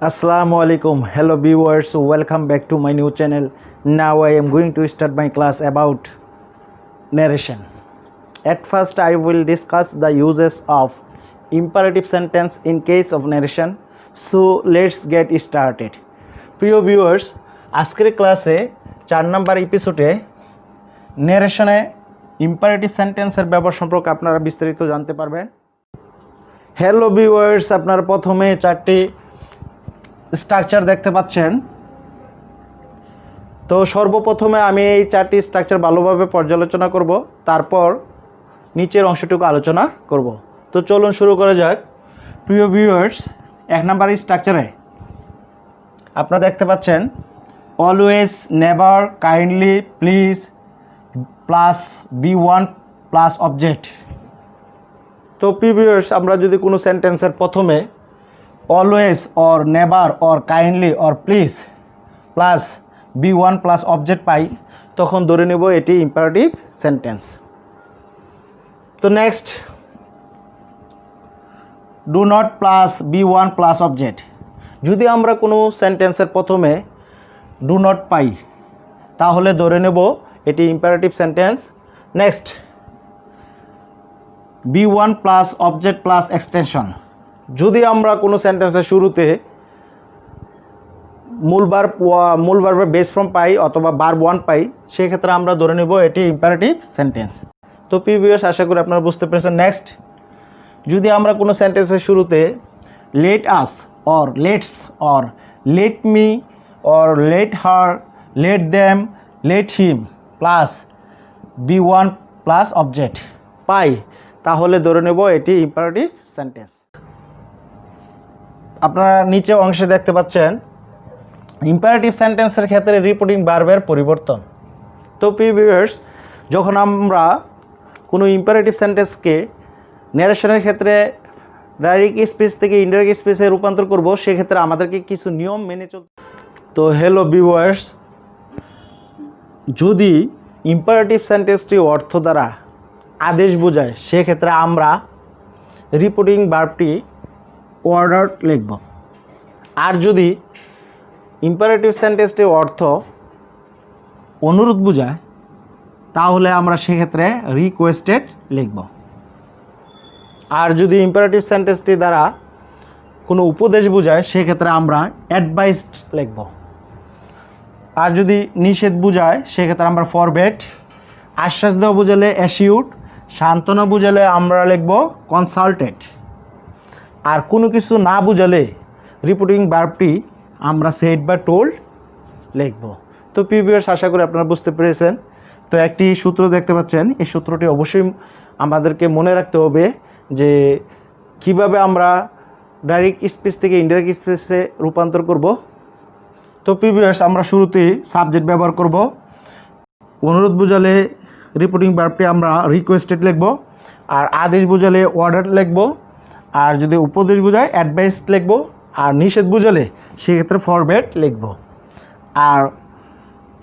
Assalamu alaikum. Hello viewers, welcome back to my new channel. Now I am going to start my class about narration. At first I will discuss the uses of imperative sentence in case of narration. So let's get started. প্রিয় viewers, আজকের ক্লাসে 4 নম্বর এপিসোডে ন্যারেশনে imperative সেন্টেন্সের ব্যবহার সম্পর্কে আপনারা বিস্তারিত জানতে পারবেন। হ্যালো ভিউয়ার্স, আপনারা প্রথমে 4টি স্ট্রাকচার দেখতে পাচ্ছেন। তো সর্বপ্রথমে আমি এই 4টি স্ট্রাকচার ভালোভাবে পর্যালোচনা করব, তারপর নিচের অংশটুকু আলোচনা করব। তো চলুন শুরু করা যাক। প্রিয় ভিউয়ার্স, 1 নম্বর স্ট্রাকচারে আপনারা দেখতে পাচ্ছেন always, never, kindly, please plus V1 plus object. তো প্রিয় ভিউয়ার্স, আমরা যদি কোনো সেন্টেন্সের প্রথমে always or never or kindly or please plus V1 plus object পাই, তখন ধরে নেব এটি ইম্পারেটিভ সেন্টেন্স। তো next, do not plus V1 plus object. যদি আমরা কোনো সেন্টেন্সের প্রথমে ডু নট পাই, তাহলে ধরে নেব এটি imperative sentence. Next, B one plus object plus extension. যদি আমরা কোনো সেন্টেন্সের শুরুতে মূল ভার্বের বেস ফর্ম পাই অথবা ভার্ব 1 পাই, সেক্ষেত্রে আমরা ধরে নেব এটি ইম্পারেটিভ সেন্টেন্স। তো প্রিভিয়াস, আশা করি আপনারা বুঝতে পেরেছেন। নেক্সট, যদি আমরা কোনো সেন্টেন্সের শুরুতে let us or let's or let me or let her, let them, let him plus V1 plus object পাই, তাহলে ধরে নেব এটি ইম্পারেটিভ সেন্টেন্স। আপনারা নিচে অংশে দেখতে পাচ্ছেন ইম্পারেটিভ সেন্টেন্সের ক্ষেত্রে রিপোর্টিং ভার্বের পরিবর্তন। তো প্রিভিয়াস, যখন আমরা কোনো ইম্পারেটিভ সেন্টেন্সকে ন্যারেশনের ক্ষেত্রে ডাইরেক্ট স্পিচ থেকে ইনডাইরেক্ট স্পিচে রূপান্তর করব, সেক্ষেত্রে আমাদেরকে কিছু নিয়ম মেনে চলতে। তো হ্যালো ভিউয়ার্স, যদি ইম্পারেটিভ সেন্টেন্সটি অর্থ দ্বারা আদেশ বোঝায়, সেক্ষেত্রে আমরা রিপোর্টিং ভার্বটি অর্ডার লিখব। আর যদি ইম্পারেটিভ সেন্টেন্সটির অর্থ অনুরোধ বোঝায়, তাহলে আমরা সেক্ষেত্রে রিকোয়েস্টেড লিখব। আর যদি ইম্পারেটিভ সেন্টেন্সটি দ্বারা কোনো উপদেশ বোঝায়, সেক্ষেত্রে আমরা অ্যাডভাইসড লিখব। আর যদি নিষেধ বোঝায়, সেক্ষেত্রে আমরা ফরবেড। আশ্বাস দেওয়া বোঝালে অ্যাসিউড, সান্ত্বনা বোঝালে আমরা লিখব কনসাল্টেড। আর কোনো কিছু না বোঝালে রিপোর্টিং ভার্বটি আমরা সেড বা টোল্ড লিখব। তো প্রিভিয়াস, আশা করি আপনারা বুঝতে পেরেছেন। তো একটি সূত্র দেখতে পাচ্ছেন, এই সূত্রটি অবশ্যই আমাদেরকে মনে রাখতে হবে যে কিভাবে আমরা ডাইরেক্ট স্পিচ থেকে ইনডাইরেক্ট স্পিচে রূপান্তর করব। তো প্রিভিয়াস, আমরা শুরুতেই সাবজেক্ট ব্যবহার করব। অনুরোধ বোঝালে রিপোর্টিং ভার্বটি আমরা রিকোয়েস্টেড লিখব। আর আদেশ বোঝালে অর্ডার লিখব। আর যদি উপদেশ বোঝায় অ্যাডভাইস লিখব। আর নিষেধ বোঝালে সেক্ষেত্রে ফরবেড লিখব। আর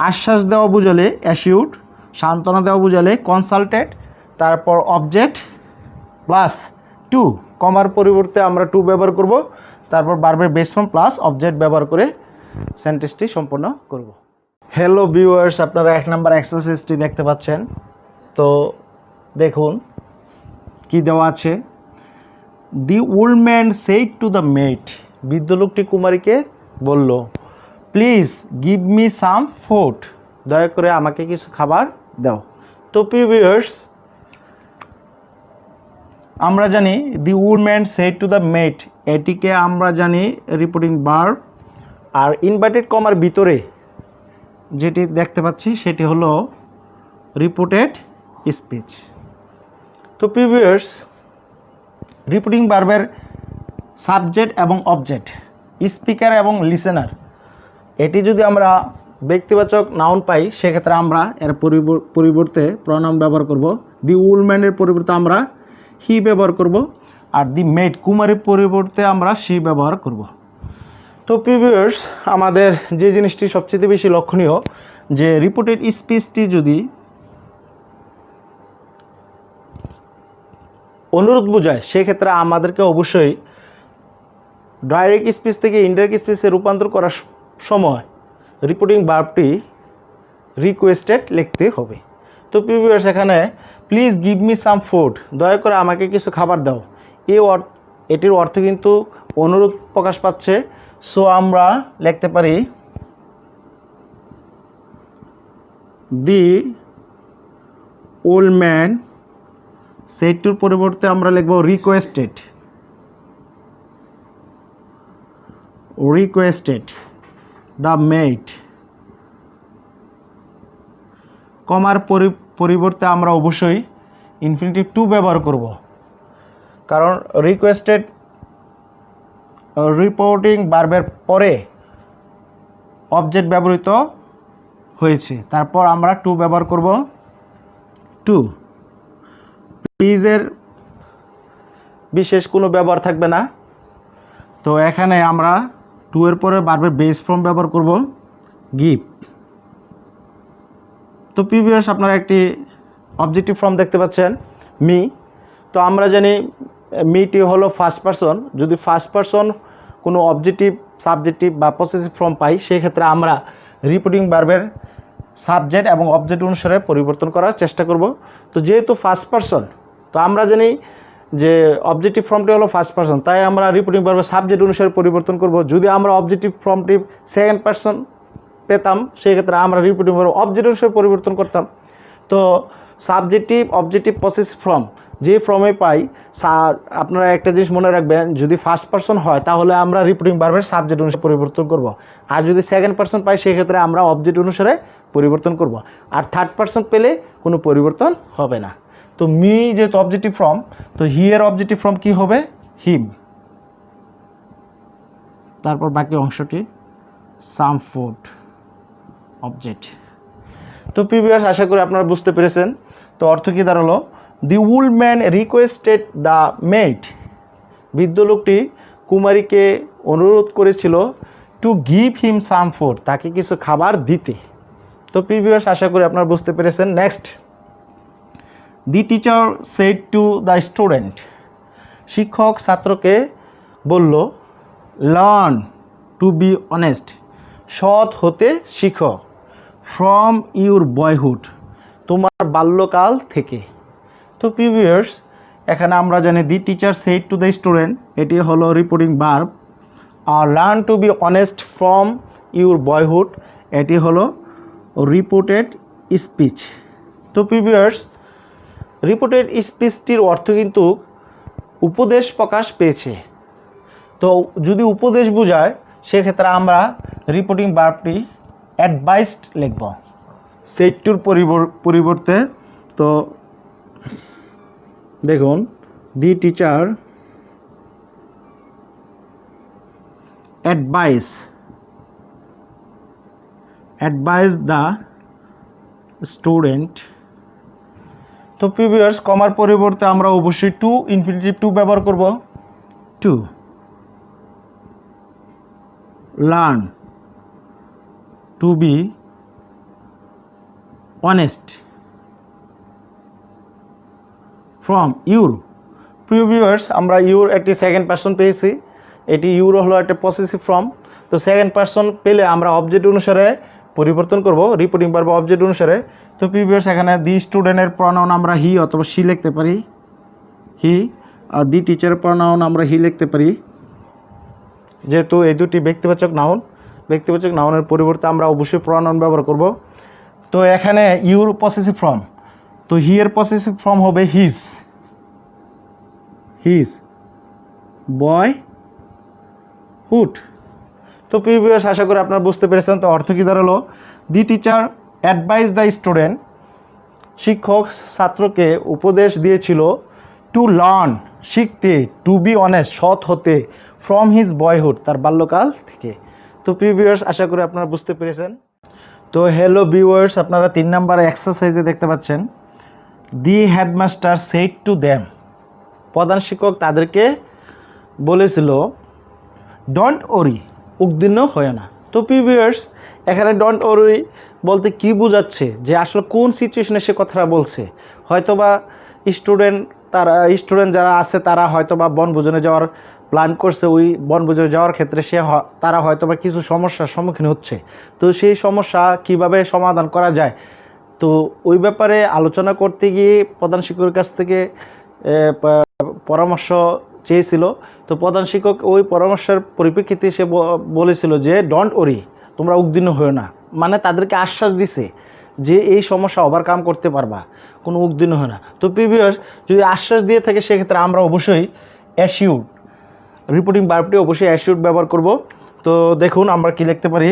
আশ্বাস দেওয়া বোঝালে অ্যাসিউড, সান্ত্বনা দেওয়া বোঝালে কনসাল্টেড। তারপর অবজেক্ট প্লাস টু, কমার পরিবর্তে আমরা টু ব্যবহার করব। তারপর ভার্বের বেস ফর্ম প্লাস অবজেক্ট ব্যবহার করে সেন্টেন্সটি সম্পন্ন করব। হ্যালো ভিউয়ার্স, আপনারা 1 নম্বর এক্সারসাইজটি দেখতে পাচ্ছেন। তো দেখুন কি দেওয়া আছে। The old man said to the made. বৃদ্ধ লোকটি কুমারীকে বলল, please give me some food. দয়া করে আমাকে কিছু খাবার দাও। তো প্রিভিয়াস, আমরা জানি the old man said to the made, এটিকে আমরা জানি রিপোর্টিং ভার্ব। আর ইনভার্টেড কমার ভিতরে যেটি দেখতে পাচ্ছি, সেটি হলো রিপোর্টেড স্পিচ। তো প্রিভিয়াস, রিপোর্টিং ভার্বের সাবজেক্ট এবং অবজেক্ট, স্পিকার এবং লিসেনার, এটি যদি আমরা ব্যক্তিবাচক নাউন পাই, সেক্ষেত্রে আমরা এর পরিবর্তে প্রনাউন ব্যবহার করব। দি ওল্ড ম্যানের পরিবর্তে আমরা হি ব্যবহার করব। আর দি মেড, কুমারীর পরিবর্তে আমরা শি ব্যবহার করব। তো প্রিভিয়াস, আমাদের যে জিনিসটি সবচেয়ে বেশি লক্ষণীয়, যে রিপোর্টেড স্পিচটি যদি অনুরোধ বোঝায়, সেক্ষেত্রে আমাদেরকে অবশ্যই ডাইরেক্ট স্পিচ থেকে ইনডাইরেক্ট স্পিচে রূপান্তর করার সময় রিপোর্টিং ভার্বটি রিকোয়েস্টেড লিখতে হবে। তো প্রিভিয়াস এখানে please give me some food, দয়া করে আমাকে কিছু খাবার দাও, এটির অর্থ কিন্তু অনুরোধ প্রকাশ পাচ্ছে। সো আমরা লিখতে পারি দি ওল্ড ম্যান সেটটির পরিবর্তে আমরা লিখব রিকোয়েস্টেড দ্য মেড। কমার পরিবর্তে আমরা অবশ্যই ইনফিনিটিভ টু ব্যবহার করব, কারণ রিকোয়েস্টেড রিপোর্টিং ভার্বের পরে অবজেক্ট ব্যবহৃত হয়েছে, তারপর আমরা টু ব্যবহার করব। টু প্লিজের বিশেষ কোনো ব্যবহার থাকবে না, তো এখানে আমরা টু এর পরে ভার্বের বেস ফর্ম ব্যবহার করব গিভ। তো প্রিভিয়াস আপনারা একটি অবজেক্টিভ ফর্ম দেখতে পাচ্ছেন মি। তো আমরা জানি মিটি হলো ফার্স্ট পারসন। যদি ফার্স্ট পারসন কোনো অবজেক্টিভ সাবজেক্টিভ বা পসেসিভ ফর্ম পাই, সেক্ষেত্রে আমরা রিপোর্টিং ভার্বের সাবজেক্ট এবং অবজেক্ট অনুসারে পরিবর্তন করার চেষ্টা করব। তো যেহেতু ফার্স্ট পারসন, তো আমরা জানি যে অবজেক্টিভ ফর্মটি হলো ফার্স্ট পারসন, তাই আমরা রিপোর্টিং ভার্বের সাবজেক্ট অনুসারে পরিবর্তন করব। যদি আমরা অবজেক্টিভ ফর্মটি সেকেন্ড পারসন পেতাম, সেক্ষেত্রে আমরা রিপোর্টিং ভার্ব অবজেক্ট অনুসারে পরিবর্তন করতাম। তো সাবজেক্টিভ অবজেক্টিভ পসেসিভ ফর্ম যে ফর্মে পাই, আপনারা একটা জিনিস মনে রাখবেন, যদি ফার্স্ট পারসন হয় তাহলে আমরা রিপোর্টিং ভার্বের সাবজেক্ট অনুসারে পরিবর্তন করব, আর যদি সেকেন্ড পারসন পাই সেক্ষেত্রে আমরা অবজেক্ট অনুসারে পরিবর্তন করব, আর থার্ড পারসন পেলে কোনো পরিবর্তন হবে না। তো মি যেহেতু অবজেক্টিভ ফর্ম, তো হি এর অবজেক্টিভ ফর্ম কী হবে? হিম। তারপর বাকি অংশটি সাম ফুড অবজেক্ট। তো প্রিভিয়াস আশা করি আপনারা বুঝতে পেরেছেন। তো অর্থ কী দাঁড়ালো? The old man requested the made, বৃদ্ধ লোকটি কুমারীকে অনুরোধ করেছিল to give him some food, তাকে কিছু খাবার দিতে। তো প্রিভিয়াস আশা করি আপনারা বুঝতে পেরেছেন। Next, the teacher said to the student, শিক্ষক ছাত্রকে বলল লার্ন টু বি অনেস্ট, সৎ হতে শিখো, ফ্রম ইউর বয়হুড, তোমার বাল্যকাল থেকে। তো প্রিভিয়াস এখানে আমরা জানি the teacher said to the student, এটি হলো রিপোর্টিং ভার্ব, আর learn to be honest from your boyhood, এটি হলো রিপোর্টেড স্পিচ। তো প্রিভিয়াস রিপোর্টেড স্পিচটির অর্থ কিন্তু উপদেশ প্রকাশ পেয়েছে। তো যদি উপদেশ বোঝায়, সেক্ষেত্রে আমরা রিপোর্টিং ভার্বটি অ্যাডভাইসড লিখব সেড টুর পরিবর্তে। তো দেখুন, the teacher advise the student. তো প্রিভিয়াস কমার পরিবর্তে আমরা অবশ্যই টু ইনফিনিটিভ টু ব্যবহার করব। To learn to be honest from your. Previous আমরা ইউর একটি সেকেন্ড পারসন পেয়েছি, এটি ইউর হলো একটা পসেসিভ ফর্ম। তো সেকেন্ড পারসন পেলে আমরা অবজেক্ট অনুসারে পরিবর্তন করব, রিপোর্টিং ভার্ব অবজেক্ট অনুসারে। তো প্রিভিয়াস এখানে দি স্টুডেন্টের প্রনাউন আমরা হি অথবা শি লিখতে পারি, হি, আর দি টিচারের প্রনাউন আমরা হি লিখতে পারি, যেহেতু এই দুটি ব্যক্তিবাচক নাউনের পরিবর্তে আমরা অবশ্যই প্রনাউন ব্যবহার করব। তো এখানে ইউর পসেসিভ ফর্ম, তো হি এর পসেসিভ ফর্ম হবে হিজ বয়হুড। তো প্রিভিয়াস আশা করি আপনারা বুঝতে পেরেছেন। তো অর্থ কী দাঁড়ালো? The teacher advise the student, শিক্ষক ছাত্রকে উপদেশ দিয়েছিল টু লার্ন শিখতে, টু বি অনেস্ট সৎ হতে, ফ্রম হিজ বয়হুড তার বাল্যকাল থেকে। তো প্রিভিয়াস আশা করি আপনারা বুঝতে পেরেছেন। তো হ্যালো ভিউয়ার্স, আপনারা 3 নাম্বার এক্সারসাইজে দেখতে পাচ্ছেন the headmaster said to them, প্রধান শিক্ষক তাদেরকে বলেছিল ডোন্ট ওরি, উদ্বিগ্ন হয় না। তো প্রিভিয়াস এখানে ডোন্ট ওরি বলতে কি বোঝাচ্ছে, যে আসলে কোন সিচুয়েশনে সে কথাটা বলছে। হয়তোবা স্টুডেন্ট যারা আছে তারা হয়তোবা বনভোজনে যাওয়ার প্ল্যান করছে ওই বনভোজনে যাওয়ার ক্ষেত্রে তারা হয়তো বা কিছু সমস্যার সম্মুখীন হচ্ছে। তো সেই সমস্যা কিভাবে সমাধান করা যায়, তো ওই ব্যাপারে আলোচনা করতে গিয়ে প্রধান শিক্ষকের কাছ থেকে পরামর্শ চেয়েছিল। তো প্রধান শিক্ষক ওই পরামর্শের পরিপ্রেক্ষিতে সে বলেছিল যে ডোন্ট ওরি, তোমরা উদ্বিগ্ন হও না, মানে তাদেরকে আশ্বাস দিছে যে এই সমস্যা ওভারকাম করতে পারবা, কোনো উদ্বিগ্ন হয় না। তো প্রিভিয়াস যদি আশ্বাস দিয়ে থাকে সেক্ষেত্রে আমরা অবশ্যই অ্যাসিউড, রিপোর্টিং ভার্বটি অবশ্যই অ্যাসিউড ব্যবহার করব। তো দেখুন আমরা কি লিখতে পারি,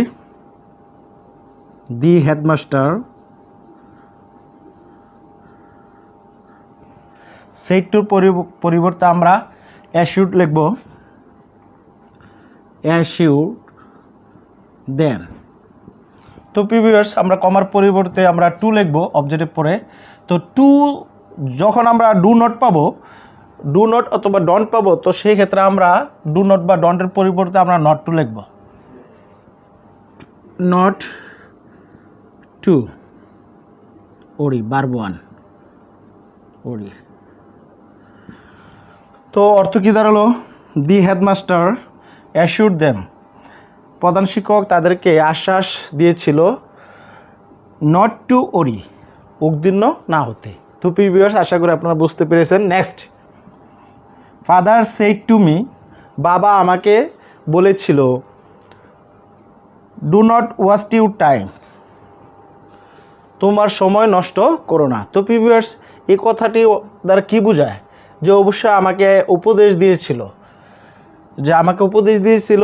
দি হেডমাস্টার সেড টুর পরিবর্তে আমরা অ্যাসিউড লিখব, অ্যাসিউড দেন। তো প্রিভিয়াস আমরা কমার পরিবর্তে আমরা টু লিখব অবজেক্টিভ পরে। তো টু যখন আমরা ডু নট পাবো, ডু নট অথবা ডন্ট পাবো, তো সেই ক্ষেত্রে আমরা ডু নট বা ডন্টের পরিবর্তে আমরা নট টু লিখব, নট টু ওরি ভার্ব ওয়ান ওরি। তো অর্থ কী দাঁড়ালো, দি হেডমাস্টার অ্যাসিউড দেম, প্রধান শিক্ষক তাদেরকে আশ্বাস দিয়েছিল নট টু ওরি, উদ্বিগ্ন না হতে। তো প্রিভিয়াস আশা করি আপনারা বুঝতে পেরেছেন। Next, father said to me, বাবা আমাকে বলেছিল do not waste your time, তোমার সময় নষ্ট করো না। তো প্রিভিয়াস এই কথাটি দ্বারা কী বোঝায়, যে অবশ্যই আমাকে উপদেশ দিয়েছিল,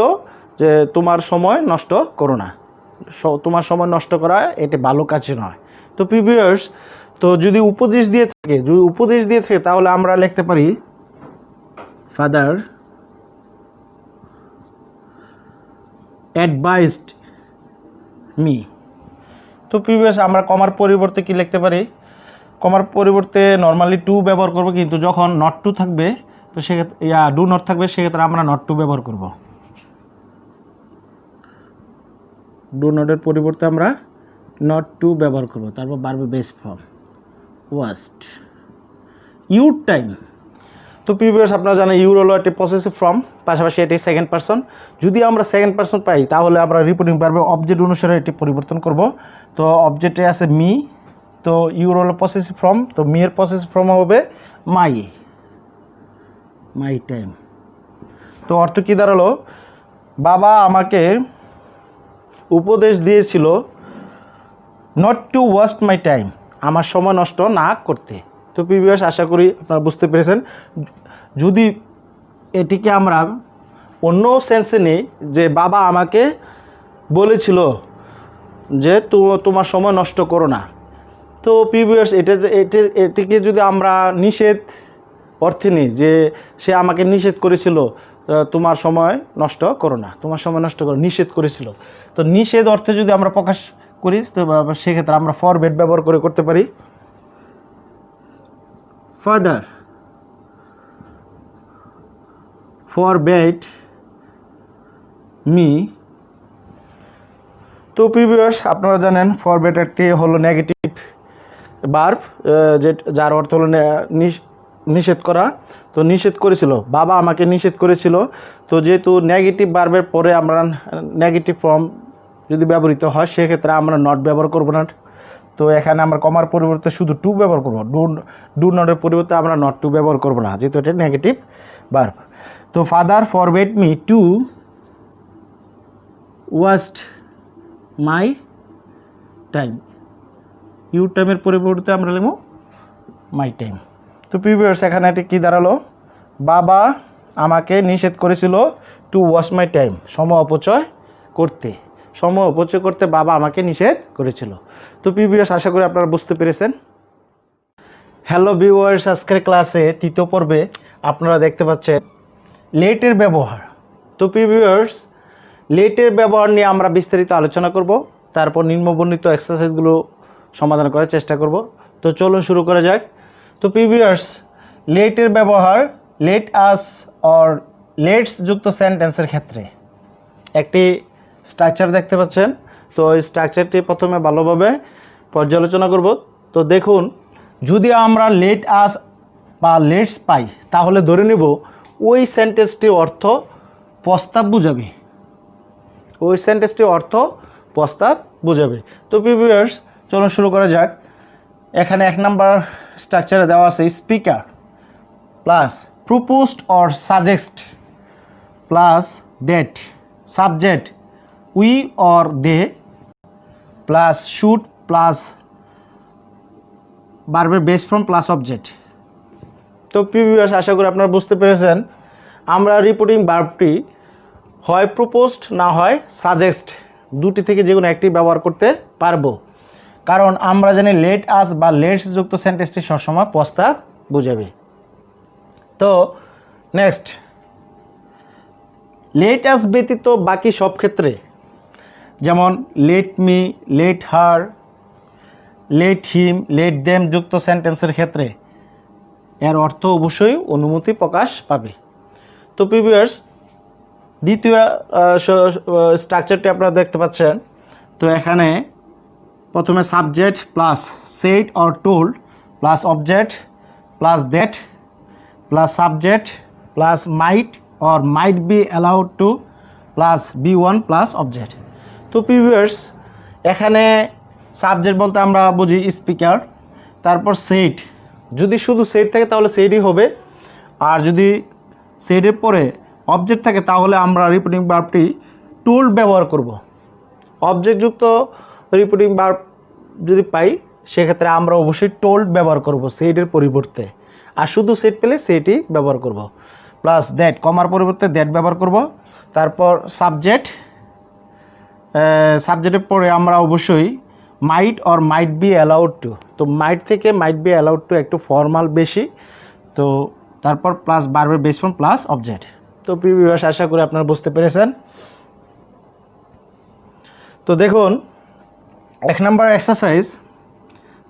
যে তোমার সময় নষ্ট করো না, তোমার সময় নষ্ট করা এটি ভালো কাজ নয়। তো প্রিভিয়াস তো যদি উপদেশ দিয়ে থাকে তাহলে আমরা লিখতে পারি ফাদার অ্যাডভাইসড মি। তো প্রিভিয়াস আমরা কমার পরিবর্তে কি লিখতে পারি, কমার পরিবর্তে নর্মালি টু ব্যবহার করব, কিন্তু যখন নট টু থাকবে তো সেক্ষেত্রে ডু নট থাকবে, সেক্ষেত্রে আমরা নট টু ব্যবহার করব। ডু নটের পরিবর্তে আমরা নট টু ব্যবহার করব। তারপর ভার্বের base form waste your time. তো প্রিভিয়াস আপনারা জানেন ইউর হলো একটি পসেসিভ ফর্ম, পাশাপাশি এটি সেকেন্ড পারসন। যদি আমরা সেকেন্ড পারসন পাই তাহলে আমরা রিপোর্টিং ভার্বের অবজেক্ট অনুসারে এটি পরিবর্তন করব। তো অবজেক্টে আছে মি, তো ইউর হলো পসেসিভ ফর্ম, তো মি এর পসেসিভ ফর্ম হবে মাই টাইম। তো অর্থ কী দাঁড়ালো, বাবা আমাকে উপদেশ দিয়েছিল not to waste my time, আমার সময় নষ্ট না করতে। তো প্রিভিয়াস আশা করি আপনারা বুঝতে পেরেছেন। যদি এটিকে আমরা অন্য সেন্সে নিই, যে বাবা আমাকে বলেছিল যে তোমার সময় নষ্ট করো না, তো প্রিভিয়াস এটিকে যদি আমরা নিষেধ অর্থে নিই, যে সে আমাকে নিষেধ করেছিল তোমার সময় নষ্ট করো না, নিষেধ করেছিল। তো নিষেধ অর্থে যদি আমরা প্রকাশ করি তো সেক্ষেত্রে আমরা ফরবেড ব্যবহার করতে পারি, ফাদার ফরবেড মি। তো প্রিভিয়াস আপনারা জানেন ফরবেড একটি হলো নেগেটিভ ভার্ব, যার অর্থ হলো নিষেধ করা। তো নিষেধ করেছিল, বাবা আমাকে নিষেধ করেছিল। তো যেহেতু নেগেটিভ ভার্বের পরে আমরা নেগেটিভ ফর্ম যদি ব্যবহৃত হয় সেক্ষেত্রে আমরা নট ব্যবহার করব না। তো এখানে আমরা কমার পরিবর্তে শুধু টু ব্যবহার করব, ডু নটের পরিবর্তে আমরা নট টু ব্যবহার করব না, যেহেতু এটা নেগেটিভ ভার্ব। তো father forbade me to waste my time, your টাইমের পরিবর্তে আমরা লিখব মাই টাইম। তো প্রিভিয়াস এখানে এটি কী দাঁড়ালো, বাবা আমাকে নিষেধ করেছিল টু ওয়াস্ট মাই টাইম, সময় অপচয় করতে বাবা আমাকে নিষেধ করেছিল। তো প্রিভিয়াস আশা করি আপনারা বুঝতে পেরেছেন। হ্যালো ভিউয়ার্স, আজকের ক্লাসে তৃতীয় পর্বে আপনারা দেখতে পাচ্ছেন লেটের ব্যবহার। তো প্রিভিয়াস লেটের ব্যবহার নিয়ে আমরা বিস্তারিত আলোচনা করব, তারপর নিম্নবর্ণিত এক্সারসাইজগুলো সমাধান করার চেষ্টা করব। তো চলুন শুরু করা যাক। তো প্রিভিয়াস লেটের ব্যবহার, লেট আস অর লেটস যুক্ত সেন্টেন্সের ক্ষেত্রে একটি স্ট্রাকচার দেখতে পাচ্ছেন। তো এই স্ট্রাকচারটি প্রথমে ভালোভাবে পর্যালোচনা করব। তো দেখুন, যদি আমরা লেট আস বা লেটস পাই তাহলে ধরে নেব ওই সেন্টেন্সটির অর্থ প্রস্তাব বুঝাবে, ওই সেন্টেন্সটির অর্থ প্রস্তাব বুঝাবে। তো ভিউয়ার্স চলুন শুরু করা যাক। এখানে 1 নাম্বার স্ট্রাকচারে দেওয়া আছে speaker plus proposed or suggest plus that subject we or they plus should plus ভার্বের বেস ফর্ম প্লাস অবজেক্ট। তো ভিউয়ার্স আশা করি আপনারা বুঝতে পেরেছেন আমরা রিপোর্টিং ভার্বটি হয় প্রপোজড না হয় সাজেস্ট দুটি থেকে যে কোনো একটি ব্যবহার করতে পারবো, কারণ আমরা জানি লেট আস বা লেটস যুক্ত সেন্টেন্সটি সবসময় প্রস্তাব বুঝাবে। তো নেক্সট, লেট আস ব্যতীত বাকি সব ক্ষেত্রে যেমন let me, late her, let him, let them যুক্ত সেন্টেন্সের ক্ষেত্রে এর অর্থ অবশ্যই অনুমতি প্রকাশ পাবে। তো ভিউয়ার্স দ্বিতীয় স্ট্রাকচারটি আপনারা দেখতে পাচ্ছেন। তো এখানে প্রথমে subject plus said or told plus object plus that plus subject plus might or might be allowed to plus be one plus object. তো ভিউয়ার্স এখানে সাবজেক্ট বলতে আমরা বুঝি স্পিকার, তারপর সেড, যদি শুধু সেড থাকে তাহলে সেডই হবে, আর যদি সেডের পরে অবজেক্ট থাকে তাহলে আমরা রিপোর্টিং ভার্বটি টোল্ড ব্যবহার করব। অবজেক্টযুক্ত রিপোর্টিং ভার্ব যদি পাই সেক্ষেত্রে আমরা অবশ্যই টোল্ড ব্যবহার করব সেডের পরিবর্তে, আর শুধু সেড পেলে সেটই ব্যবহার করব। প্লাস দ্যাট, কমার পরিবর্তে দ্যাট ব্যবহার করব। তারপর সাবজেক্ট, সাবজেক্টের পরে আমরা অবশ্যই might or might be allowed to, তো মাইট থেকে মাইট বি অ্যালাউড টু একটু ফর্মাল বেশি। তো তারপর প্লাস ভার্বের বেস ফর্ম প্লাস অবজেক্ট। তো ভিউয়ার্স আশা করি আপনারা বুঝতে পেরেছেন। তো দেখুন 1 number exercise,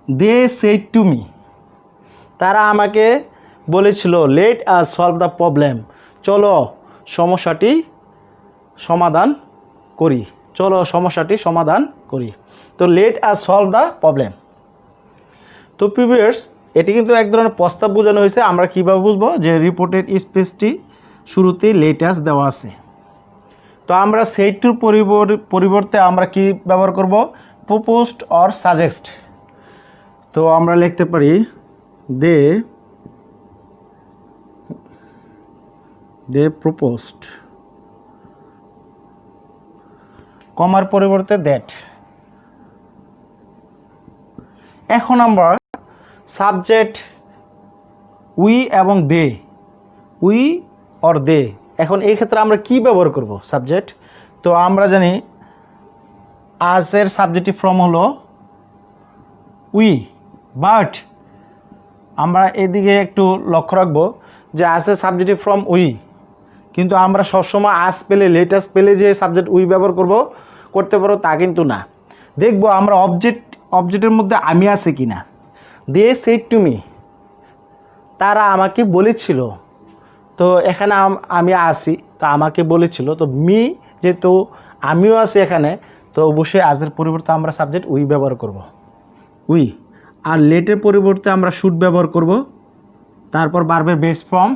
they said to me, তারা আমাকে বলেছিল let us solve the problem, চলো সমস্যাটি সমাধান করি, চলো সমস্যাটি সমাধান করি। তো let us solve the problem. তো ভিউয়ার্স এটি কিন্তু এক ধরনের প্রস্তাব বোঝানো হয়েছে। আমরা কীভাবে বুঝবো যে রিপোর্টেড স্পেসটি শুরুতেই লেট আস দেওয়া আছে। তো আমরা সেড টুর পরিবর্তে আমরা কি ব্যবহার করব, প্রপোজড অর সাজেস্ট। তো আমরা লিখতে পারি দে প্রপোজড, কমার পরিবর্তে দ্যাট। এখন আমরা সাবজেক্ট উই এবং দে, উই অর দে, এখন এই ক্ষেত্রে আমরা কি ব্যবহার করব সাবজেক্ট। তো আমরা জানি আজের সাবজেক্টিভ ফর্ম হলো উই, বাট আমরা এদিকে একটু লক্ষ্য রাখবো যে আজের সাবজেক্টিভ ফর্ম উই, কিন্তু আমরা সবসময় আজ পেলে লেটাস পেলে যে সাবজেক্ট উই ব্যবহার করতে পারো তা কিন্তু না। দেখবো আমরা অবজেক্টের মধ্যে আমি আছে কি না। দে সেড টু মি, তারা আমাকে বলেছিল, তো এখানে আমি আসি, তো আমাকে বলেছিল, তো মি যেহেতু আমিও আছি এখানে, তো অবশ্যই আজের পরিবর্তে আমরা সাবজেক্ট উই ব্যবহার করব, উই। আর লেটের পরিবর্তে আমরা শুড ব্যবহার করব। তারপর ভার্বের base form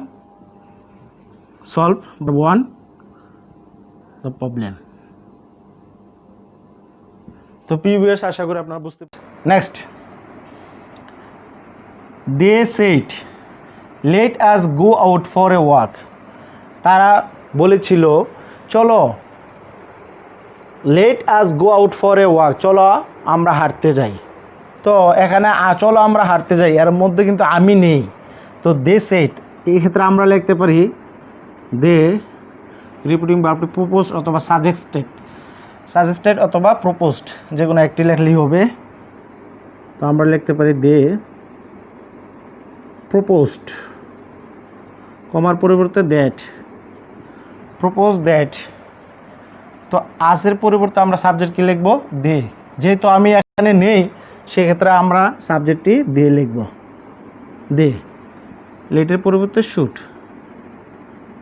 solve one the problem. তো ভিউয়ার্স আশা করি আপনারা বুঝতে। Next, they said let us go out for a walk, তারা বলেছিল চলো let us go out for a walk, চলো আমরা হাঁটতে যাই। তো এখানে চলো আমরা হাঁটতে যাই এর মধ্যে কিন্তু আমি নেই, তো দে সেড, এই ক্ষেত্রে আমরা লিখতে পারি দে রিপোর্টিং ভার্বটি প্রপোজ অথবা সাজেস্টেড অথবা প্রপোজড, যে কোনো একটি লেখলেই হবে। তো আমরা লিখতে পারি দে প্রপোজড, কমার পরিবর্তে দ্যাট, প্রপোজ দ্যাট। তো আসের পরিবর্তে আমরা সাবজেক্ট কি লিখব, দে, যেহেতু আমি এখানে নেই সেক্ষেত্রে আমরা সাবজেক্টটি দে লিখব, দে। লেটের পরিবর্তে শুট,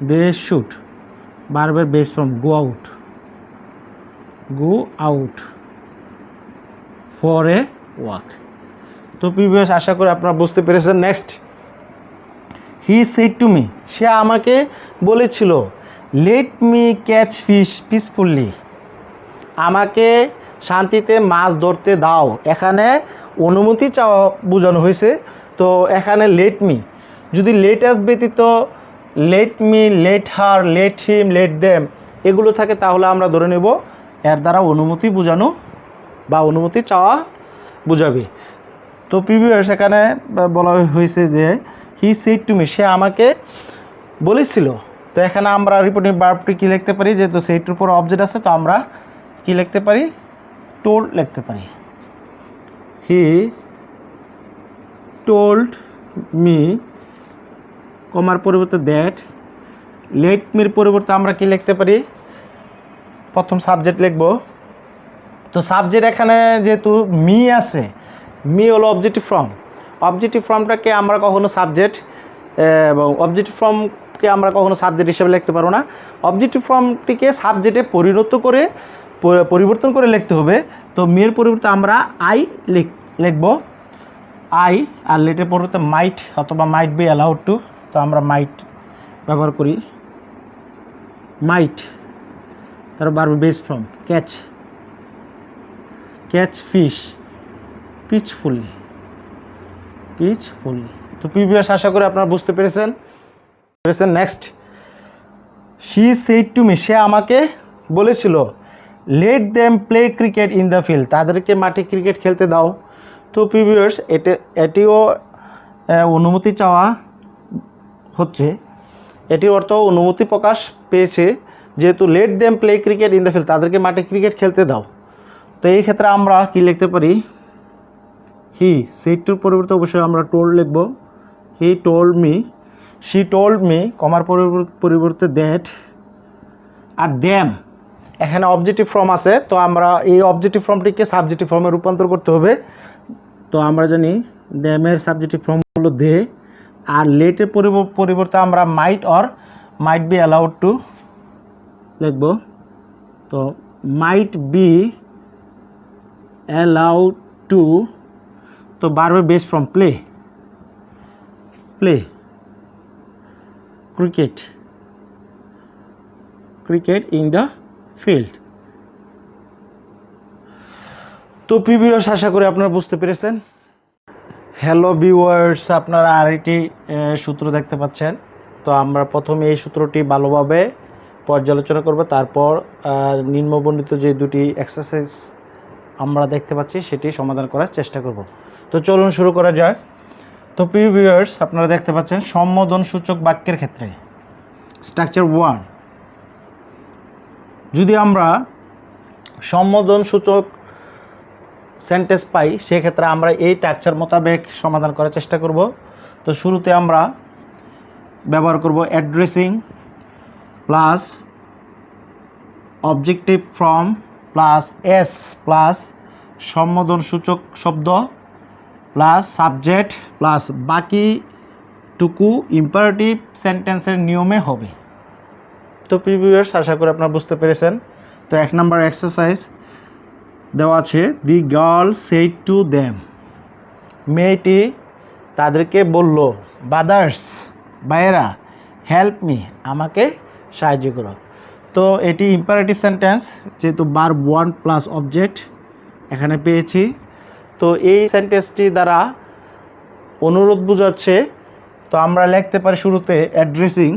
দে শুট, ভার্বের base form go out for a walk. তো প্রিভিয়াস আশা করি আপনারা বুঝতে পেরেছেন। Next, he said to me, সে আমাকে বলেছিল, let me catch fish peacefully, আমাকে শান্তিতে মাছ ধরতে দাও। এখানে অনুমতি চাওয়া বোঝানো হয়েছে। তো এখানে লেট মি, যদি লেট আস ব্যতীত let me, late her, let him, let them এগুলো থাকে, তাহলে আমরা ধরে নেব এর দ্বারা অনুমতি বোঝানো বা অনুমতি চাওয়া বোঝাবে। তো প্রিভিয়াস এখানে বলা হয়েছে যে হি সেড টু মি, সে আমাকে বলেছিল। তো এখানে আমরা রিপোর্টিং ভার্বটি কী লিখতে পারি, যেহেতু সেইটার উপর অবজেক্ট আছে, তো আমরা কী লিখতে পারি, টোল্ড লিখতে পারি। হি টোল্ড মি, কমার পরিবর্তে দ্যাট, লেট মির পরিবর্তে আমরা কি লিখতে পারি, প্রথম সাবজেক্ট লিখব। তো সাবজেক্ট এখানে যেহেতু মি আছে, মি হলো অবজেক্টিভ ফর্ম। অবজেক্টিভ ফর্মটাকে আমরা কখনো সাবজেক্ট এবং অবজেক্টিভ ফর্মকে আমরা কখনো সাবজেক্ট হিসেবে লিখতে পারবো না। অবজেক্টিভ ফর্মটিকে সাবজেক্টে পরিবর্তন করে লিখতে হবে। তো মেয়ের পরিবর্তে আমরা আই লিখব, আই, আর লেটের পরিবর্তে মাইট অথবা মাইট বি অ্যালাউড টু। তো আমরা মাইট ব্যবহার করি, মাইট। তার verb base form catch, catch fish peacefully, peacefully. তো প্রিভিয়াস আশা করি আপনারা বুঝতে পেরেছেন। Next, she said to me, সে আমাকে বলেছিল, let them play cricket in the field, তাদেরকে মাঠে ক্রিকেট খেলতে দাও। তো প্রিভিয়াস এটিও অনুমতি চাওয়া হচ্ছে, এটির অর্থ অনুমতি প্রকাশ পেয়েছে, যেহেতু late them play cricket in the field, তাদেরকে মাঠে ক্রিকেট খেলতে দাও। তো এই ক্ষেত্রে আমরা কি লিখতে পারি, হি সেইটুর পরিবর্তে অবশ্যই আমরা টোল্ড লিখব। He told me, she told me, কমার পরিবর্তে দ্যাট, আর দ্যাম এখানে অবজেক্টিভ ফর্ম আছে। তো আমরা এই অবজেক্টিভ ফর্মটিকে সাবজেক্টিভ ফর্মে রূপান্তর করতে হবে। তো আমরা জানি দ্যামের সাবজেক্টিভ ফর্ম হলো দে, আর লেটের পরিবর্তে আমরা might or might be allowed to লিখব। তো মাইট বি অ্যালাউড টু, তো ভার্বের base form play, play cricket, cricket in the field. তো প্রিভিয়াস আশা করি আপনারা বুঝতে পেরেছেন। হ্যালো ভিউয়ার্স, আপনারা আরেকটি সূত্র দেখতে পাচ্ছেন। তো আমরা প্রথমে এই সূত্রটি ভালোভাবে পর্যালোচনা করব, তারপর নিম্নবর্ণিত যে দুটি এক্সারসাইজ আমরা দেখতে পাচ্ছি সেটি সমাধান করার চেষ্টা করব। তো চলুন শুরু করা যাক। তো প্রিভিয়াস আপনারা দেখতে পাচ্ছেন সম্বোধন সূচক বাক্যের ক্ষেত্রে স্ট্রাকচার 1, যদি আমরা সম্বোধন সূচক সেন্টেন্স পাই, সেক্ষেত্রে আমরা এই স্ট্রাকচার মোতাবেক সমাধান করার চেষ্টা করব। তো শুরুতে আমরা ব্যবহার করব addressing plus objective form plus S plus সম্বোধন সূচক শব্দ প্লাস সাবজেক্ট প্লাস বাকিটুকু ইম্পারেটিভ সেন্টেন্সের নিয়মে হবে। তো প্রিভিয়াস আশা করি আপনারা বুঝতে পেরেছেন। তো 1 নম্বর এক্সারসাইজ দেওয়া আছে, the girl said to them, মেয়েটি তাদেরকে বলল, ব্রাদার্স, ভাইয়েরা, হেল্প মি, আমাকে সাহায্য করো। তো এটি ইম্পারেটিভ সেন্টেন্স, যেহেতু ভার্ব 1 প্লাস অবজেক্ট এখানে পেয়েছি। তো এই সেন্টেন্সটি দ্বারা অনুরোধ বোঝাচ্ছে। তো আমরা লিখতে পারি শুরুতে অ্যাড্রেসিং,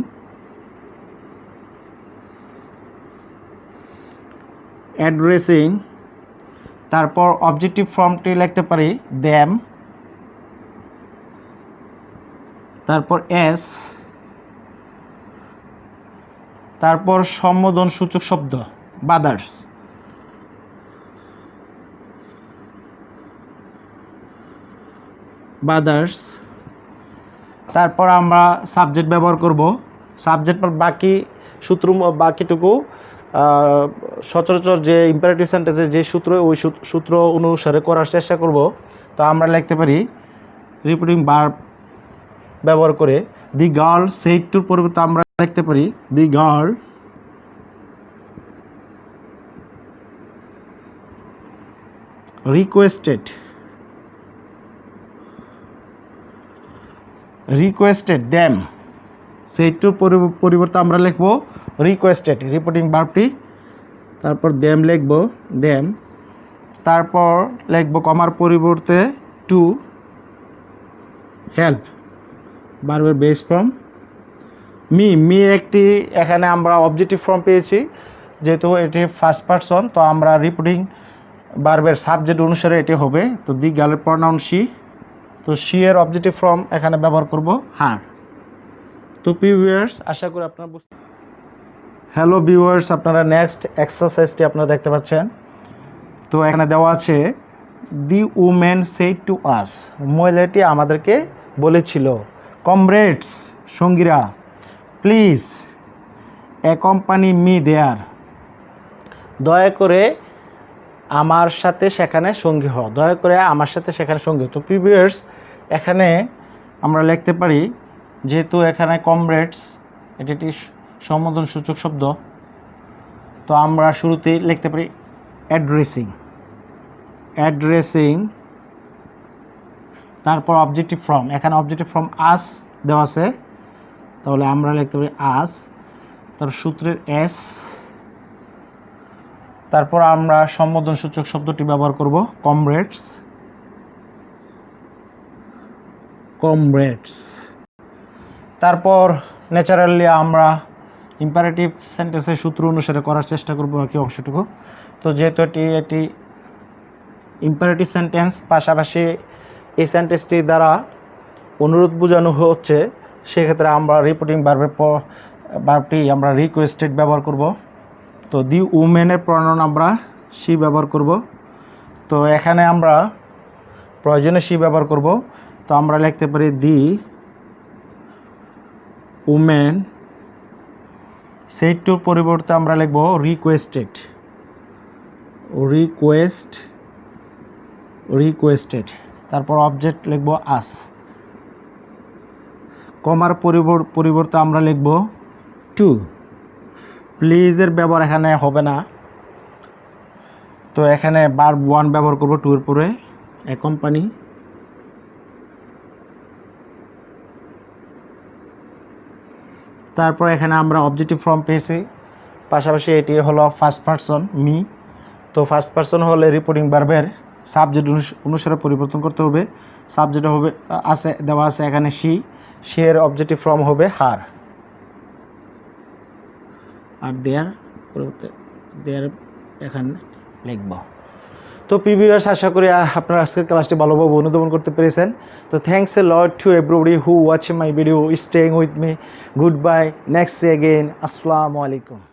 অ্যাড্রেসিং, তারপর অবজেক্টিভ ফর্মটি লিখতে পারি দ্যাম, তারপর এস, তারপর সম্বোধন সূচক শব্দ ব্রাদার্স, ব্রাদার্স, তারপর আমরা সাবজেক্ট ব্যবহার করব। সাবজেক্ট পর বাকি বাকিটুকু সচরাচর যে ইম্পারেটিভ সেন্টেন্সের যে সূত্র, ওই সূত্র অনুসারে করার চেষ্টা করব। তো আমরা লিখতে পারি রিপিটিং ভার্ব ব্যবহার করে দি গার্ল সেড টুর পরিবর্তে আমরা লিখতে পারি the girl requested them, said টুর পরিবর্তে আমরা লিখব রিকোয়েস্টেড রিপোর্টিং ভার্বটি, তারপর দেম লিখব দেম, তারপর লিখব কমার পরিবর্তে টু, হেল্প ভার্বের বেস ফর্ম মি একটি, এখানে আমরা অবজেক্টিভ ফর্ম পেয়েছি যেহেতু এটি ফার্স্ট পারসন, তো আমরা রিপোর্টিং ভার্বের সাবজেক্ট অনুসারে এটি হবে। তো দি গার্লের প্রনাউন শি, তো শি এর অবজেক্টিভ ফর্ম এখানে ব্যবহার করব হার। তো ভিউয়ার্স আশা করি আপনারা হ্যালো ভিউয়ার্স, আপনারা নেক্সট এক্সারসাইজটি আপনারা দেখতে পাচ্ছেন। তো এখানে দেওয়া আছে দি উমেন সেড টু আস, মহিলাটি আমাদেরকে বলেছিল, কমরেডস সঙ্গীরা, প্লিজ অ্যাকম্পানি মি দেয়ার, দয়া করে আমার সাথে সেখানে সঙ্গী হও, দয়া করে আমার সাথে সেখানে সঙ্গী হও। তো ভিউয়ার্স এখানে আমরা লিখতে পারি, যেহেতু এখানে কমরেডস এটি একটি সম্বোধনসূচক শব্দ, তো আমরা শুরুতেই লিখতে পারি অ্যাড্রেসিং, তারপর অবজেক্টিভ ফর্ম, এখানে অবজেক্টিভ ফর্ম আস দেওয়া আছে, তাহলে আমরা লিখতে পারি আস, তার সূত্রের এস, তারপর আমরা সম্বোধনসূচক শব্দটি ব্যবহার করব কমরেডস, তারপর ন্যাচারালি আমরা ইম্পারেটিভ সেন্টেন্সের সূত্র অনুসারে করার চেষ্টা করব বাকি অংশটুকু। তো যেহেতু এটি ইম্পারেটিভ সেন্টেন্স, পাশাপাশি এই সেন্টেন্সটি দ্বারা অনুরোধ বোঝানো হচ্ছে, সেক্ষেত্রে আমরা রিপোর্টিং ভার্বটি আমরা রিকোয়েস্টেড ব্যবহার করব। তো দি উমেনের প্রনাউন আমরা শি ব্যবহার করব, তো এখানে আমরা প্রয়োজনে শি ব্যবহার করব। তো আমরা লিখতে পারি দি উমেন সেড টুর পরিবর্তে আমরা লিখব রিকোয়েস্টেড, তারপর অবজেক্ট লিখব আস, কমার পরিবর্তে আমরা লিখব টু, প্লিজের ব্যবহার এখানে হবে না, তো এখানে ভার্ব ওয়ান ব্যবহার করব টু এর পরে, অ্যাকম্পানি, তারপর এখানে আমরা অবজেক্টিভ ফর্ম পেয়েছি, পাশাপাশি এটি হলো ফার্স্ট পারসন মি, তো ফার্স্ট পারসন হলে রিপোর্টিং ভার্বের সাবজেক্ট অনুসারে পরিবর্তন করতে হবে, সাবজেক্ট হবে আছে দেওয়া আছে এখানে শি, এর অবজেক্টিভ ফর্ম হবে হার, আর দেয়ার এখানে লিখব। তো ভিউয়ার্স আশা করি আপনারা আজকের ক্লাসটি ভালোভাবে অনুধাবন করতে পেরেছেন। তো thanks a lot to everybody who watch my video, staying with me, goodbye, next see again, আসসালামু আলাইকুম।